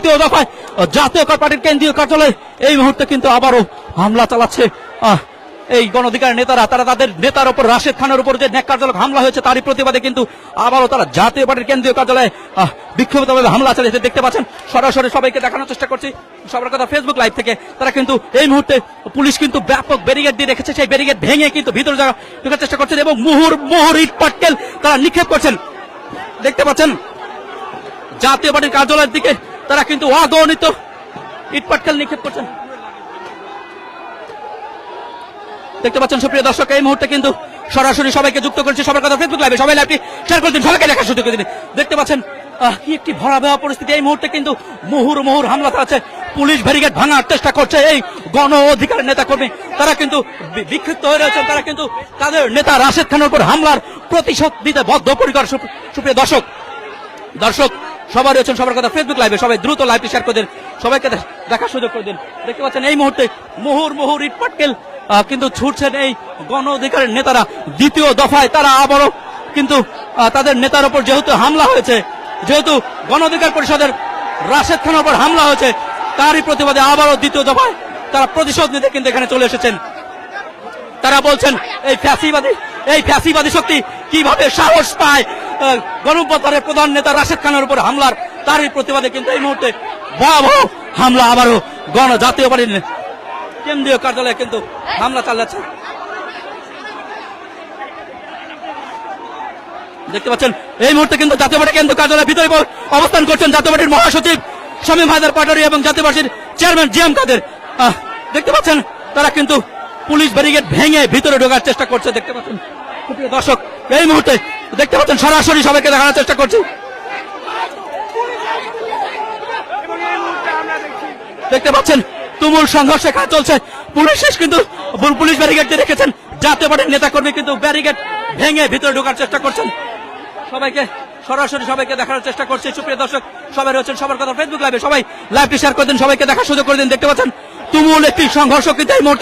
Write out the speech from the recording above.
দ্বিতীয় দফায় জাতীয় পার্টির কেন্দ্রীয় কার্যালয়ে এই মুহূর্তে কিন্তু আবারও হামলা চালাচ্ছে এই গণ অধিকার নেতারা। তারা তাদের নেতার উপর, রাশেদ খানের উপর যে ন্যাক্কারজনক হামলা হয়েছে তারই প্রতিবাদে কিন্তু আবারও তারা জাতীয় পার্টির কেন্দ্রীয় কার্যালয়ে বিক্ষোভিতভাবে হামলা চালিয়েছে। দেখতে পাচ্ছেন সরাসরি সবাইকে দেখানোর চেষ্টা করছি সবার কথা ফেসবুক লাইভ থেকে। তারা কিন্তু এই মুহূর্তে পুলিশ কিন্তু ব্যাপক ব্যারিকেড দিয়ে রেখেছে, সেই ব্যারিকেড ভেঙে কিন্তু ভিতরে ঢোকার চেষ্টা করছেন এবং মুহুর ইট পাটকেল তারা নিক্ষেপ করছেন। দেখতে পাচ্ছেন জাতীয় পার্টির কার্যালয়ের দিকে তারা কিন্তু অগণিত ইট পাটকেল নিক্ষেপ করছেন। দেখতে পাচ্ছেন সুপ্রিয় দর্শক, এই মুহূর্তে কিন্তু সরাসরি সবাইকে যুক্ত করেছে সবার কথা ফেসবুক লাইভে। সবাই লাইভটি শেয়ার করে দিন, সবাইকে দেখার সুযোগ করে দিন। দেখতে পাচ্ছেন কি একটি ভয়াবহ পরিস্থিতি। এই মুহূর্তে কিন্তু মুহুর হামলা চালাচ্ছে, পুলিশ ব্যারিকেড ভাঙার চেষ্টা করছে এই গণ অধিকার নেতা কর্মী। তারা কিন্তু বিক্ষিপ্ত হয়ে রয়েছেন, তারা কিন্তু তাদের নেতা রাশেদ খানের উপর হামলার প্রতিশোধ দিতে বদ্ধপরিকর। সুপ্রিয় দর্শক সবাই রয়েছেন সবার কথা ফেসবুক লাইভে। সবাই দ্রুত লাইভটি শেয়ার করে দিন, সবাইকে দেখার সুযোগ করে দিন। দেখতে পাচ্ছেন এই মুহূর্তে মুহুর ইট পাটকেল কিন্তু ছুটছেন এই গণ অধিকারের নেতারা। দ্বিতীয় দফায় তারা আবারও কিন্তু তাদের নেতার উপর যেহেতু হামলা হয়েছে, যেহেতু গণ অধিকার পরিষদের রাশেদ খানের উপর হামলা হয়েছে, তারই প্রতিবাদে আবারও দ্বিতীয় দফায় তারা প্রতিশোধ নিতে কিন্তু এখানে চলে এসেছেন। তারা বলছেন এই ফ্যাসিবাদী শক্তি কিভাবে সাহস পায় গণঅভ্যুত্থানের প্রধান নেতা রাশেদ খানের উপর হামলার, তারই প্রতিবাদে কিন্তু এই মুহূর্তে ভয়াবহ হামলা আবারও জাতীয় পার্টির কেন্দ্রীয় কার্যালয়ে কিন্তু হামলা চালাচ্ছে। দেখতে পাচ্ছেন এই মুহূর্তে কিন্তু জাতীয় পার্টির কেন্দ্রীয় কার্যালয়ের ভিতরে অবস্থান করছেন জাতীয় পার্টির মহাসচিব শামীম হায়দার পাটোয়ারি এবং জাতীয় পার্টির চেয়ারম্যান জিএম কাদের। দেখতে পাচ্ছেন তারা কিন্তু পুলিশ ব্যারিকেড ভেঙে ভিতরে ঢোকার চেষ্টা করছে। দেখতে পাচ্ছেন সুপ্রিয় দর্শক, এই মুহূর্তে দেখতে পাচ্ছেন সরাসরি সবাইকে দেখানোর চেষ্টা করছি। দেখতে পাচ্ছেন তুমুল সংঘর্ষ এখানে চলছে। পুলিশ ব্যারিকেড দিয়ে রেখেছেন, জাতীয় পার্টির নেতা কর্মী কিন্তু ব্যারিকেড ভেঙে ভিতরে ঢোকার চেষ্টা করছেন। সবাইকে দেখানোর চেষ্টা করছে। সুপ্রিয় দর্শক সবাই রয়েছেন সবার কথা ফেসবুক লাইভে। সবাই লাইভটি শেয়ার করে দিন, সবাইকে দেখার সুযোগ করে দিন। দেখতে পাচ্ছেন তুমুল একটি সংঘর্ষ কিন্তু এই মুহূর্তে